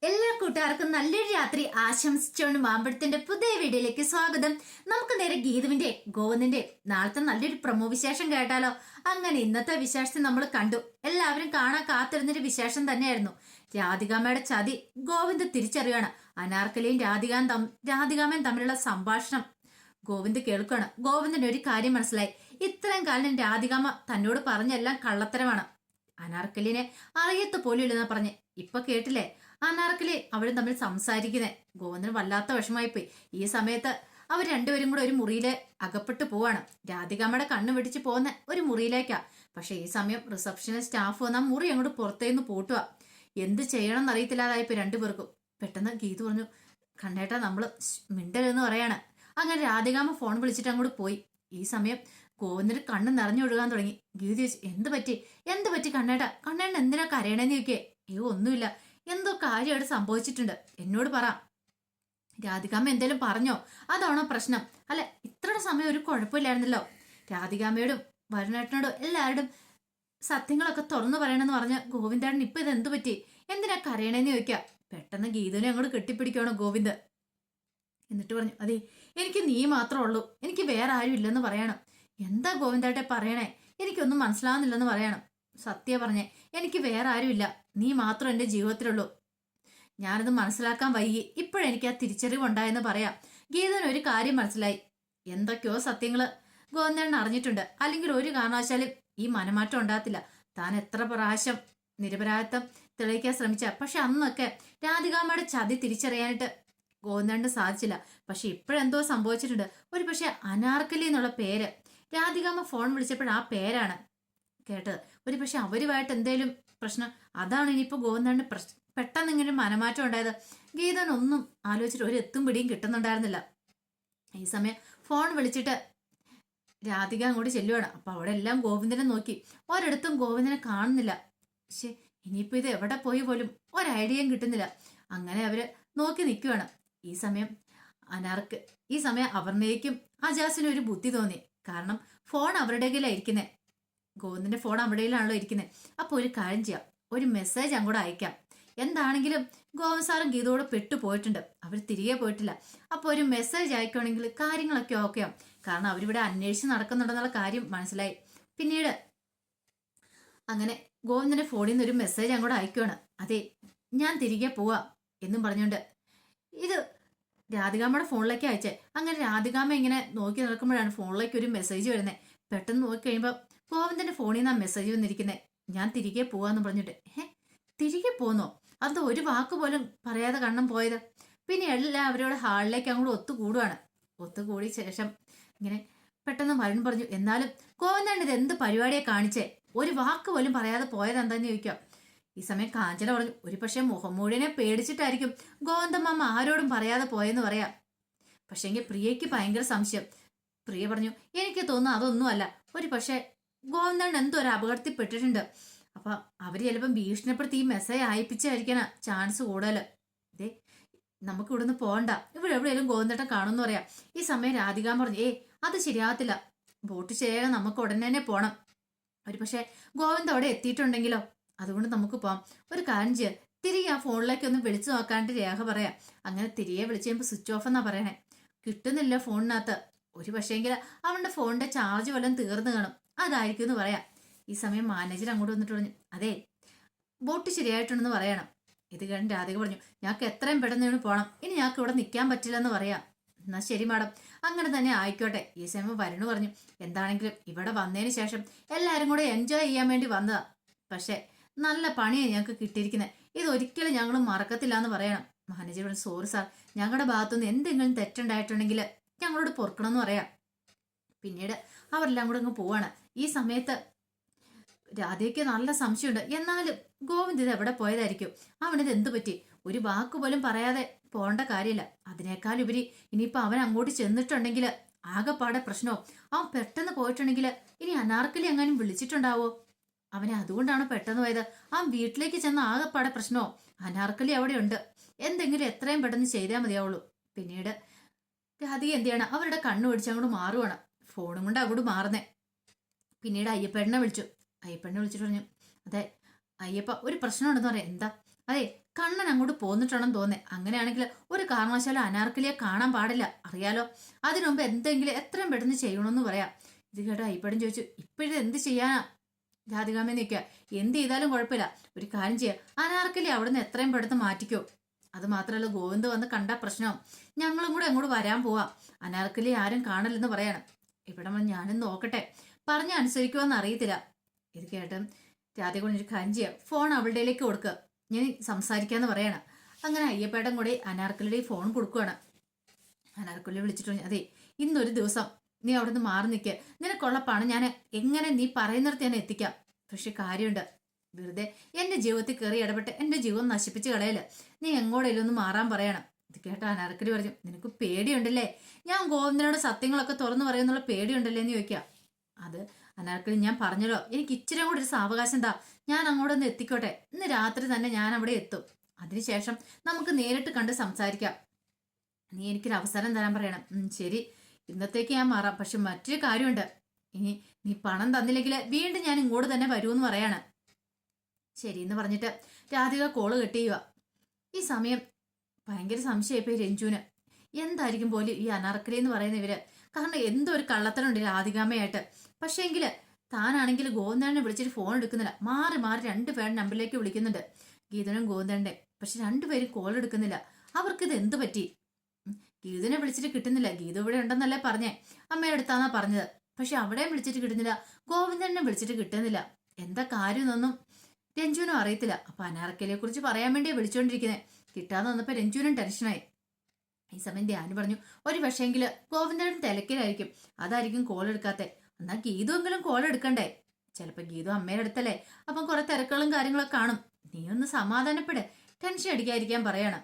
എല്ലാ കൂട്ടുകാർക്കും നല്ലൊരു രാത്രി ആശംസിച്ചുകൊണ്ട് മാമ്പഴത്തിന്റെ പുതിയ വീഡിയോയിലേക്ക് സ്വാഗതം. നമുക്ക് നേരെ ഗീതുവിന്റെ ഗോവിന്ദന്റെ നാളത്തെ നല്ലൊരു പ്രൊമോ വിശേഷം കേട്ടാലോ. അങ്ങനെ ഇന്നത്തെ വിശേഷത്തെ നമ്മൾ കണ്ടു. എല്ലാവരും കാണാൻ കാത്തിരുന്നൊരു വിശേഷം തന്നെയായിരുന്നു. രാധികാമ്മയുടെ ചതി ഗോവിന്ദ് തിരിച്ചറിയാണ്. അനാർക്കലിയും രാധികാമ്മയും തമ്മിലുള്ള സംഭാഷണം ഗോവിന്ദ് കേൾക്കുകയാണ്. ഗോവിന്ദന് ഒരു കാര്യം മനസ്സിലായി. ഇത്രയും കാലം രാധികാമ്മ തന്നോട് പറഞ്ഞെല്ലാം കള്ളത്തരമാണ്. അനാർക്കലിനെ അറിയത്ത് പോലും ഇല്ലെന്ന് പറഞ്ഞ് ഇപ്പൊ കേട്ടില്ലേ അനാർക്കലി അവരും തമ്മിൽ സംസാരിക്കുന്നേ. ഗോവിന്ദന് വല്ലാത്ത വിഷമായിപ്പോയി. ഈ സമയത്ത് അവർ രണ്ടുപേരും കൂടെ ഒരു മുറിയിലെ അകപ്പെട്ടു പോവാണ്. രാധികാമ്മയുടെ കണ്ണ് വെടിച്ച് പോകുന്ന ഒരു മുറിയിലേക്കാ. പക്ഷെ ഈ സമയം റിസപ്ഷനിലെ സ്റ്റാഫ് വന്ന മുറി അങ്ങോട്ട് പുറത്തേന്ന് പൂട്ടുക. എന്ത് ചെയ്യണം എന്നറിയത്തില്ലാതായിപ്പോ രണ്ടുപേർക്കും. പെട്ടെന്ന് ഗീതു പറഞ്ഞു, കണ്ണേട്ടാ നമ്മള് മിണ്ടലെന്ന് പറയാണ്. അങ്ങനെ രാധികാമ്മ ഫോൺ വിളിച്ചിട്ട് അങ്ങോട്ട് പോയി. ഈ സമയം ഗോവിന്ദന് കണ്ണ് നിറഞ്ഞൊഴുകാൻ തുടങ്ങി. ഗീതു ചോദിച്ചു, എന്ത് പറ്റി കണ്ണേട്ടാ? കണ്ണേട്ടൻ എന്തിനാ കരയണേന്ന് ചോദിക്കേ. അയ്യോ ഒന്നുമില്ല, എന്തോ കാര്യമായിട്ട് സംഭവിച്ചിട്ടുണ്ട്, എന്നോട് പറ. രാധികാമ്മ എന്തേലും പറഞ്ഞോ? അതാണോ പ്രശ്നം? അല്ല, ഇത്രയുടെ സമയം ഒരു കുഴപ്പമില്ലായിരുന്നല്ലോ. രാധികാമ്മയോടും വരുണേട്ടനോടും എല്ലാവരോടും സത്യങ്ങളൊക്കെ തുറന്നു പറയണമെന്ന് പറഞ്ഞ ഗോവിന്ദേട്ടൻ ഇപ്പൊ ഇത് എന്തു പറ്റി? എന്തിനാ കരയണേന്ന് ചോദിക്കാം. പെട്ടെന്ന് ഗീതുവിനെ അങ്ങോട്ട് കെട്ടിപ്പിടിക്കുകയാണ് ഗോവിന്ദ്. എന്നിട്ട് പറഞ്ഞു, അതെ, എനിക്ക് നീ മാത്രമേ ഉള്ളൂ, എനിക്ക് വേറെ ആരും ഇല്ലെന്ന് പറയണം. എന്താ ഗോവിന്ദേട്ടെ പറയണേ? എനിക്കൊന്നും മനസ്സിലാവുന്നില്ലെന്ന് പറയണം. സത്യ പറഞ്ഞേ, എനിക്ക് വേറെ ആരുമില്ല, നീ മാത്രം എൻ്റെ ജീവിതത്തിലുള്ളൂ. ഞാനത് മനസ്സിലാക്കാൻ വൈകി, ഇപ്പോഴെനിക്ക് ആ തിരിച്ചറിവുണ്ടായെന്ന് പറയാം. ഗീതന് ഒരു കാര്യം മനസ്സിലായി. എന്തൊക്കെയോ സത്യങ്ങള് ഗോവിന്ദൻ അറിഞ്ഞിട്ടുണ്ട്. അല്ലെങ്കിൽ ഒരു കാരണവശാലും ഈ മനമാറ്റം ഉണ്ടാകത്തില്ല. താൻ എത്ര പ്രാവശ്യം നിരപരാധിത്വം തെളിയിക്കാൻ ശ്രമിച്ച, പക്ഷെ അന്നൊക്കെ രാധികാമ്മയുടെ ചതി തിരിച്ചറിയാനായിട്ട് ഗോവിന്ദന് സാധിച്ചില്ല. പക്ഷെ ഇപ്പോഴെന്തോ സംഭവിച്ചിട്ടുണ്ട്. ഒരു പക്ഷെ അനാർക്കലി എന്നുള്ള പേര് രാധികാമ്മ ഫോൺ വിളിച്ചപ്പോൾ ആ പേരാണ് കേട്ടത്. ഒരു പക്ഷെ അവരുമായിട്ട് എന്തേലും പ്രശ്നം, അതാണ് ഇനിയിപ്പോ ഗോവിന്ദന് പെട്ടെന്ന് ഇങ്ങനെ മനമാറ്റം ഉണ്ടായത്. ഗീതൻ ഒന്നും ആലോചിച്ചിട്ട് ഒരു എത്തും പിടിയും കിട്ടുന്നുണ്ടായിരുന്നില്ല. ഈ സമയം ഫോൺ വിളിച്ചിട്ട് രാധിക അങ്ങോട്ട് ചെല്ലുവാണ്. അപ്പൊ അവിടെ എല്ലാം ഗോവിന്ദനെ നോക്കി. ഒരിടത്തും ഗോവിന്ദനെ കാണുന്നില്ല. പക്ഷെ ഇനിയിപ്പോ ഇത് എവിടെ പോയി പോലും ഒരു ഐഡിയയും കിട്ടുന്നില്ല. അങ്ങനെ അവര് നോക്കി നിൽക്കുവാണ്. ഈ സമയം അപർണയ്ക്കും അജാസിനും ഒരു ബുദ്ധി തോന്നി. കാരണം ഫോൺ അവരുടെ കയ്യിലായിരിക്കുന്നേ. ഗോവിന്ദന്റെ ഫോൺ അവിടെയിലാണല്ലോ ഇരിക്കുന്നത്. അപ്പൊ ഒരു കാര്യം ചെയ്യാം, ഒരു മെസ്സേജ് അങ്ങോട്ട് അയക്കാം. എന്താണെങ്കിലും ഗോവിന്ദ് സാറും ഗീതയോട് പെട്ടുപോയിട്ടുണ്ട്, അവർ തിരികെ പോയിട്ടില്ല. അപ്പൊ ഒരു മെസ്സേജ് അയക്കുകയാണെങ്കിൽ കാര്യങ്ങളൊക്കെ ഓക്കെയാവും. കാരണം അവരിവിടെ അന്വേഷിച്ച് നടക്കുന്നുണ്ടെന്നുള്ള കാര്യം മനസ്സിലായി. പിന്നീട് അങ്ങനെ ഗോവിന്ദന്റെ ഫോണിൽ നിന്ന് ഒരു മെസ്സേജ് അങ്ങോട്ട് അയക്കുവാണ്. അതെ, ഞാൻ തിരികെ പോവാ എന്നും പറഞ്ഞുകൊണ്ട്. ഇത് രാധികാമ്മയുടെ ഫോണിലേക്ക് അയച്ചേ. അങ്ങനെ രാധികാമ്മ ഇങ്ങനെ നോക്കി നടക്കുമ്പോഴാണ് ഫോണിലേക്ക് ഒരു മെസ്സേജ് വരുന്നത്. പെട്ടെന്ന് നോക്കി കഴിയുമ്പോൾ ഗോവിന്ദന്റെ ഫോണിൽ നിന്ന് ആ മെസ്സേജ് വന്നിരിക്കുന്നത്. ഞാൻ തിരികെ പോവാന്ന് പറഞ്ഞിട്ട്. തിരികെ പോന്നോ? അത് ഒരു വാക്ക് പോലും പറയാതെ കണ്ണം പോയത്. പിന്നെ എല്ലാവരോട് ഹാളിലേക്ക് അങ്ങോട്ട് ഒത്തുകൂടുവാണ്. ഒത്തുകൂടിയ ശേഷം ഇങ്ങനെ പെട്ടെന്ന് വരുൺ പറഞ്ഞു, എന്നാലും ഗോവിന്ദൻ ഇത് എന്ത് പരിപാടിയെ കാണിച്ചേ? ഒരു വാക്ക് പോലും പറയാതെ പോയത് എന്താന്ന് ചോദിക്കാം. ഈ സമയം കാഞ്ചന പറഞ്ഞു, ഒരു പക്ഷെ മുഖംമൂടിനെ പേടിച്ചിട്ടായിരിക്കും ഗോവിന്ദമ്മ ആരോടും പറയാതെ പോയെന്ന് പറയാം. പക്ഷെങ്കിൽ പ്രിയയ്ക്ക് ഭയങ്കര സംശയം. പ്രിയ പറഞ്ഞു, എനിക്ക് തോന്നുന്നു അതൊന്നും അല്ല, ഒരു പക്ഷെ ഗോവിന്ദൻ എന്തോ ഒരു അപകടത്തിൽപ്പെട്ടിട്ടുണ്ട്. അപ്പൊ അവര് ചിലപ്പം ഭീഷണിപ്പെടുത്തി ഈ മെസ്സേജ് അയപ്പിച്ചായിരിക്കാനാ ചാൻസ് കൂടുതൽ. ഇതേ, നമുക്ക് ഇവിടുന്ന് പോകണ്ട, ഇവിടെ എവിടെയെങ്കിലും ഗോവിന്ദേട്ടൻ കാണുമെന്ന് പറയാം. ഈ സമയം രാധികാമ്മ പറഞ്ഞു, അത് ശരിയാകത്തില്ല, വോട്ട് ചെയ്യാൻ നമുക്ക് ഉടനെ തന്നെ പോണം. ഒരു പക്ഷെ ഗോവിന്ദ് അവിടെ എത്തിയിട്ടുണ്ടെങ്കിലോ, അതുകൊണ്ട് നമുക്ക് പോവാം. ഒരു കാര്യം ചെയ്യാം, തിരികെ ആ ഫോണിലേക്ക് ഒന്ന് വിളിച്ചു നോക്കാണ്ട് രേഖ പറയാം. അങ്ങനെ തിരികെ വിളിച്ചു കഴിയുമ്പോൾ സ്വിച്ച് ഓഫ് എന്നാ പറയണേ. കിട്ടുന്നില്ല ഫോണിനകത്ത്. ഒരു പക്ഷേങ്കിൽ അവന്റെ ഫോണിന്റെ ചാർജ് വല്ലതും തീർന്നു കാണും, അതായിരിക്കും എന്ന് പറയാം. ഈ സമയം മാനേജർ അങ്ങോട്ട് വന്നിട്ട് പറഞ്ഞു, അതെ, വോട്ട് ശരിയായിട്ടുണ്ടെന്ന് പറയണം. ഇത് കഴിഞ്ഞ് രാധിക പറഞ്ഞു, ഞങ്ങൾക്ക് എത്രയും പെട്ടെന്ന് പോകണം, ഇനി ഞങ്ങൾക്ക് ഇവിടെ നിൽക്കാൻ പറ്റില്ലെന്ന് പറയാം. എന്നാ ശരി മാഡം, അങ്ങനെ തന്നെ ആയിക്കോട്ടെ. ഈ സമയം വരുണ് പറഞ്ഞു, എന്താണെങ്കിലും ഇവിടെ വന്നതിന് ശേഷം എല്ലാവരും കൂടെ എൻജോയ് ചെയ്യാൻ വേണ്ടി വന്നതാ. പക്ഷെ നല്ല പണിയാണ് ഞങ്ങൾക്ക് കിട്ടിയിരിക്കുന്നത്, ഇത് ഒരിക്കലും ഞങ്ങൾ മറക്കത്തില്ല എന്ന് പറയണം. മാനേജർ പറഞ്ഞു, സോറി സാർ, ഞങ്ങളുടെ ഭാഗത്തുനിന്ന് എന്തെങ്കിലും തെറ്റുണ്ടായിട്ടുണ്ടെങ്കിൽ ഞങ്ങളോട് പൊറുക്കണമെന്ന് പറയാം. പിന്നീട് അവരെല്ലാം കൂടെ അങ്ങ് പോവാണ്. ഈ സമയത്ത് രാധയ്ക്ക് നല്ല സംശയമുണ്ട്. എന്നാലും ഗോവിന്ദ് ഇത് എവിടെ പോയതായിരിക്കും? അവനിത് എന്തു പറ്റി? ഒരു വാക്ക് പോലും പറയാതെ പോകേണ്ട കാര്യമില്ല. അതിനേക്കാൾ ഉപരി ഇനിയിപ്പോ അവൻ അങ്ങോട്ട് ചെന്നിട്ടുണ്ടെങ്കിൽ ആകെപ്പാടെ പ്രശ്നവും. അവൻ പെട്ടെന്ന് പോയിട്ടുണ്ടെങ്കിൽ ഇനി അനാർക്കലി എങ്ങാനും വിളിച്ചിട്ടുണ്ടാവോ? അവനെ അതുകൊണ്ടാണ് പെട്ടെന്ന് പോയത്. അവൻ വീട്ടിലേക്ക് ചെന്ന ആകെപ്പാടെ പ്രശ്നവും. അനാർക്കലി അവിടെ ഉണ്ട്, എന്തെങ്കിലും എത്രയും പെട്ടെന്ന് ചെയ്താൽ മതിയാവുള്ളൂ. പിന്നീട് രാധിക എന്ത് ചെയ്യണം, അവരുടെ കണ്ണു പിടിച്ച് അങ്ങോട്ട് മാറുവാണ്. ഫോണും കൊണ്ട് അങ്ങോട്ട് മാറുന്നേ. പിന്നീട് അയ്യപ്പേട്ടനെ വിളിച്ചിട്ട് പറഞ്ഞു, അതെ അയ്യപ്പ, ഒരു പ്രശ്നമുണ്ടെന്ന് പറയാം. എന്താ? അതെ, കണ്ണൻ അങ്ങോട്ട് പോന്നിട്ടുണ്ടെന്ന് തോന്നേ. അങ്ങനെയാണെങ്കിൽ ഒരു കാരണവശാലും അനാർക്കലിയെ കാണാൻ പാടില്ല, അറിയാലോ. അതിനു മുമ്പ് എന്തെങ്കിലും എത്രയും പെട്ടെന്ന് ചെയ്യണമെന്ന് പറയാം. ഇത് കേട്ടോ അയ്യപ്പടൻ ചോദിച്ചു, ഇപ്പോഴത് എന്ത് ചെയ്യാനാ രാധികാമ്മ നിൽക്കുക? എന്ത് ചെയ്താലും കുഴപ്പമില്ല, ഒരു കാര്യം ചെയ്യാം, അനാർക്കലി അവിടുന്ന് എത്രയും പെട്ടെന്ന് മാറ്റിക്കോ. അത് മാത്രമല്ല, ഗോവിന്ദ് വന്ന് കണ്ട പ്രശ്നവും, ഞങ്ങളും കൂടെ അങ്ങോട്ട് വരാൻ പോവാം. അനാർക്കലി ആരും കാണില്ലെന്ന് പറയാണ്. ഇവിടെ ഞാനും നോക്കട്ടെ, പറഞ്ഞ അനുസരിക്കുമെന്ന് അറിയത്തില്ല. ഇത് കേട്ടും രാധ കൊണ്ടൊരു കാര്യം ചെയ്യാം, ഫോൺ അവളുടെയിലേക്ക് കൊടുക്കുക, ഞാൻ സംസാരിക്കാന്ന് പറയണം. അങ്ങനെ അയ്യപ്പേട്ടൻ കൂടി അനാർക്കലിയുടെ ഫോൺ കൊടുക്കുകയാണ്. അനാർക്കലി വിളിച്ചിട്ട്, അതെ ഇന്നൊരു ദിവസം നീ അവിടെ നിന്ന് മാറി നിൽക്കുക, നിനക്കുള്ള പണം ഞാൻ എങ്ങനെ നീ പറയുന്നിടത്ത് ഞാൻ എത്തിക്കാം. പക്ഷെ കാര്യമുണ്ട്, വെറുതെ എന്റെ ജീവിതത്തിൽ കയറി ഇടപെട്ട് എന്റെ ജീവിതം നശിപ്പിച്ച് കളയല്, നീ എങ്ങോട്ടേലും ഒന്ന് മാറാൻ പറയണം. ഇത് കേട്ട അനാർക്കലി പറഞ്ഞു, നിനക്ക് പേടിയുണ്ടല്ലേ, ഞാൻ ഗോവിന്ദനോട് സത്യങ്ങളൊക്കെ തുറന്നു പറയുന്നുള്ള പേടിയുണ്ടല്ലേ എന്ന് ചോദിക്കാം. അത് അനാർക്കലി, ഞാൻ പറഞ്ഞല്ലോ, എനിക്ക് ഇച്ചിരി കൂടി ഒരു സാവകാശം എന്താ, ഞാൻ അങ്ങോട്ടൊന്ന് എത്തിക്കോട്ടെ, ഇന്ന് രാത്രി തന്നെ ഞാൻ അവിടെ എത്തും, അതിനുശേഷം നമുക്ക് നേരിട്ട് കണ്ട് സംസാരിക്കാം, നീ എനിക്കൊരു അവസരം തരാൻ പറയണം. ശരി, ഇന്നത്തേക്ക് ഞാൻ മാറാം, പക്ഷെ മറ്റൊരു കാര്യമുണ്ട്, ഇനി നീ പണം തന്നില്ലെങ്കിൽ വീണ്ടും ഞാൻ ഇങ്ങോട്ട് തന്നെ വരുമെന്ന് പറയാണ്. ശരിയെന്ന് പറഞ്ഞിട്ട് രാധിക കോള് കട്ട് ചെയ്യുക. ഈ സമയം ഭയങ്കര സംശയമായി രഞ്ജുവിന്, എന്തായിരിക്കും പോലും ഈ അനാർക്കലി എന്ന് പറയുന്ന ഇവര്, കാരണം എന്തോ ഒരു കള്ളത്തനുണ്ട് രാധികാമ്മയായിട്ട്. പക്ഷേ എങ്കില് താനാണെങ്കിൽ ഗോവിന്ദനെ വിളിച്ചിട്ട് ഫോൺ എടുക്കുന്നില്ല, മാറി മാറി രണ്ടുപേരുടെ നമ്പറിലേക്ക് വിളിക്കുന്നുണ്ട്, ഗീതനും ഗോവിന്ദന്റെ. പക്ഷെ രണ്ടുപേരും കോൾ എടുക്കുന്നില്ല, അവർക്കിത് എന്ത് പറ്റി? ഗീതനെ വിളിച്ചിട്ട് കിട്ടുന്നില്ല, ഗീത ഇവിടെ ഉണ്ടെന്നല്ലേ പറഞ്ഞേ, അമ്മയുടെ അടുത്താന്നാ പറഞ്ഞത്, പക്ഷെ അവിടെയും വിളിച്ചിട്ട് കിട്ടുന്നില്ല, ഗോവിന്ദനെ വിളിച്ചിട്ട് കിട്ടുന്നില്ല, എന്താ കാര്യമെന്നൊന്നും രഞ്ജുവിനും അറിയത്തില്ല. അപ്പൊ അനാർക്കലിയെ കുറിച്ച് പറയാൻ വേണ്ടിയാ വിളിച്ചോണ്ടിരിക്കുന്നത്. കിട്ടാതെ വന്നപ്പോ രഞ്ജുവിനും ടെൻഷനായി. ഈ സമയം ധ്യാനം പറഞ്ഞു, ഒരു പക്ഷേങ്കില് ഗോവിന്ദനും തിരക്കിലായിരിക്കും, അതായിരിക്കും കോൾ എടുക്കാത്തെ. എന്നാ ഗീതു എങ്കിലും കോൾ എടുക്കണ്ടേ? ചിലപ്പോ ഗീതു അമ്മയുടെ അടുത്തല്ലേ, അപ്പം കുറെ തിരക്കുകളും കാര്യങ്ങളൊക്കെ കാണും, നീ ഒന്ന് സമാധാനപ്പെട്, ടെൻഷൻ അടിക്കാതിരിക്കാൻ പറയണം.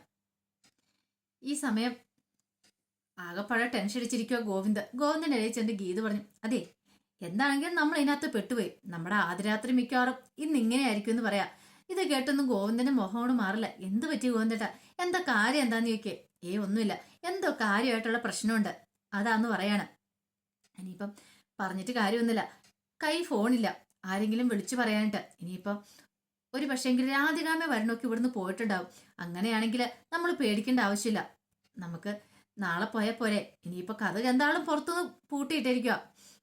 ഈ സമയം ആകെപ്പാടെ ടെൻഷൻ അടിച്ചിരിക്കുക ഗോവിന്ദന്റെ ഇടയിൽ ചെന്ന് ഗീതു പറഞ്ഞു, അതെ എന്താണെങ്കിലും നമ്മൾ ഇതിനകത്ത് പെട്ടുപോയി, നമ്മുടെ ആദ്യരാത്രി മിക്കവാറും ഇന്ന് ഇങ്ങനെയായിരിക്കും എന്ന് പറയാ. ഇത് കേട്ടൊന്നും ഗോവിന്ദന്റെ മുഖമോട് മാറില്ല. എന്ത് പറ്റി ഗോവിന്ദേട്ടാ, എന്താ കാര്യം എന്താന്ന് ചോദിക്കേ? ഒന്നുമില്ല, എന്തോ കാര്യമായിട്ടുള്ള പ്രശ്നമുണ്ട്, അതാന്ന് പറയാണ്. ഇനിയിപ്പം പറഞ്ഞിട്ട് കാര്യമൊന്നുമില്ല, കൈ ഫോണില്ല, ആരെങ്കിലും വിളിച്ചു പറയാനിട്ട്. ഇനിയിപ്പം ഒരു പക്ഷേങ്കിൽ രാധികാമ്മ വരണമൊക്കെ ഇവിടുന്ന് പോയിട്ടുണ്ടാവും. അങ്ങനെയാണെങ്കിൽ നമ്മൾ പേടിക്കേണ്ട ആവശ്യമില്ല, നമുക്ക് നാളെ പോയാൽ പോരെ. ഇനിയിപ്പോ കഥ എന്താളും പുറത്തുനിന്ന് പൂട്ടിയിട്ടിരിക്കുക,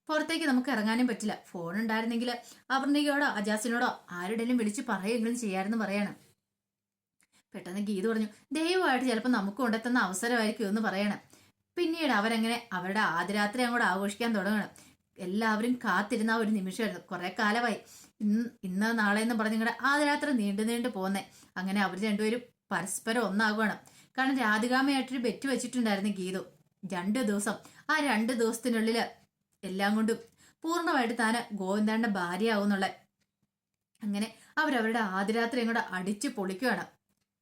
പുറത്തേക്ക് നമുക്ക് ഇറങ്ങാനും പറ്റില്ല. ഫോൺ ഉണ്ടായിരുന്നെങ്കിൽ അപർണികയോടോ അജാസിനോടോ ആരുടെയും വിളിച്ച് പറയുകയെങ്കിലും ചെയ്യാമെന്ന് പറയണം. പെട്ടെന്ന് ഗീത പറഞ്ഞു, ദൈവമായിട്ട് ചിലപ്പോൾ നമുക്ക് കൊണ്ടെത്തുന്ന അവസരമായിരിക്കും എന്ന് പറയണം. പിന്നീട് അവരങ്ങനെ അവരുടെ ആദ്യരാത്രി അങ്ങോട്ട് ആഘോഷിക്കാൻ തുടങ്ങണം. എല്ലാവരും കാത്തിരുന്ന ഒരു നിമിഷമായിരുന്നു. കുറെ കാലമായി ഇന്ന് നാളെ എന്ന് പറഞ്ഞ് നിങ്ങളുടെ ആദ്യരാത്രി നീണ്ടു നീണ്ടു പോകുന്നേ. അങ്ങനെ അവർ രണ്ടുപേരും പരസ്പരം ഒന്നാകുകയാണ്. കാരണം രാധികാമ്മയായിട്ടൊരു ബെറ്റ് വെച്ചിട്ടുണ്ടായിരുന്നു ഗീതു, 2 ദിവസം. ആ 2 ദിവസത്തിനുള്ളിൽ എല്ലാം കൊണ്ടും പൂർണ്ണമായിട്ട് താന് ഗോവിന്ദന്റെ ഭാര്യയാവുന്നുള്ള. അങ്ങനെ അവരവരുടെ ആദ്യരാത്രി അങ്ങോട്ട് അടിച്ചു പൊളിക്കുകയാണ്.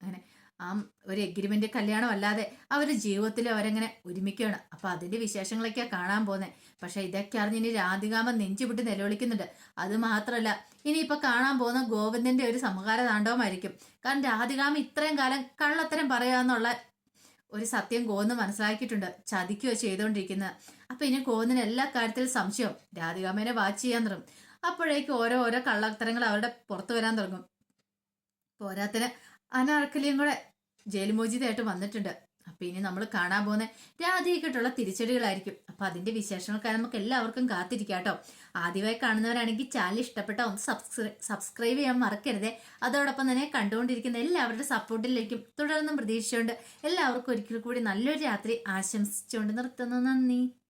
അങ്ങനെ ആ ഒരു എഗ്രിമെന്റ് കല്യാണം അല്ലാതെ അവരുടെ ജീവിതത്തിൽ അവരങ്ങനെ ഒരുമിക്കുകയാണ്. അപ്പൊ അതിന്റെ വിശേഷങ്ങളൊക്കെയാ കാണാൻ പോകുന്നത്. പക്ഷെ ഇതൊക്കെ അറിഞ്ഞ് ഇനി രാധികാമ്മ നെഞ്ചുവിട്ട് നിലവിളിക്കുന്നുണ്ട്. അത് മാത്രമല്ല, ഇനിയിപ്പൊ കാണാൻ പോകുന്ന ഗോവിന്ദന്റെ ഒരു സമകാല താണ്ഡവമായിരിക്കും. കാരണം രാധികാമ്മ ഇത്രയും കാലം കള്ളത്തരം പറയാന്നുള്ള ഒരു സത്യം ഗോവിന്ദ് മനസ്സിലാക്കിയിട്ടുണ്ട്, ചതിക്കുകയോ ചെയ്തുകൊണ്ടിരിക്കുന്നത്. അപ്പൊ ഇനി ഗോവിന്ദിന് എല്ലാ കാര്യത്തിലും സംശയം, രാധികാമ്മേനെ വാച്ച് ചെയ്യാൻ തുടങ്ങും. അപ്പോഴേക്കും ഓരോ കള്ളത്തരങ്ങൾ അവരുടെ പുറത്തു വരാൻ തുടങ്ങും. പോരാത്തിന് അനാർക്കലിയും കൂടെ ജയിൽ മോചിതയായിട്ട് വന്നിട്ടുണ്ട്. അപ്പൊ ഇനി നമ്മൾ കാണാൻ പോകുന്ന രാധികയ്ക്കായിട്ടുള്ള തിരിച്ചടികളായിരിക്കും. അപ്പൊ അതിന്റെ വിശേഷങ്ങൾക്കായി നമുക്ക് എല്ലാവർക്കും കാത്തിരിക്കാം കേട്ടോ. ആദ്യമായി കാണുന്നവരാണെങ്കിൽ ചാനൽ ഇഷ്ടപ്പെട്ട ഒന്ന് സബ്സ്ക്രൈബ് ചെയ്യാൻ മറക്കരുതേ. അതോടൊപ്പം തന്നെ കണ്ടുകൊണ്ടിരിക്കുന്ന എല്ലാവരുടെ സപ്പോർട്ടിലേക്കും തുടർന്നും പ്രതീക്ഷിച്ചുകൊണ്ട് എല്ലാവർക്കും ഒരിക്കൽ കൂടി നല്ലൊരു രാത്രി ആശംസിച്ചുകൊണ്ട് നിർത്തുന്നു. നന്ദി.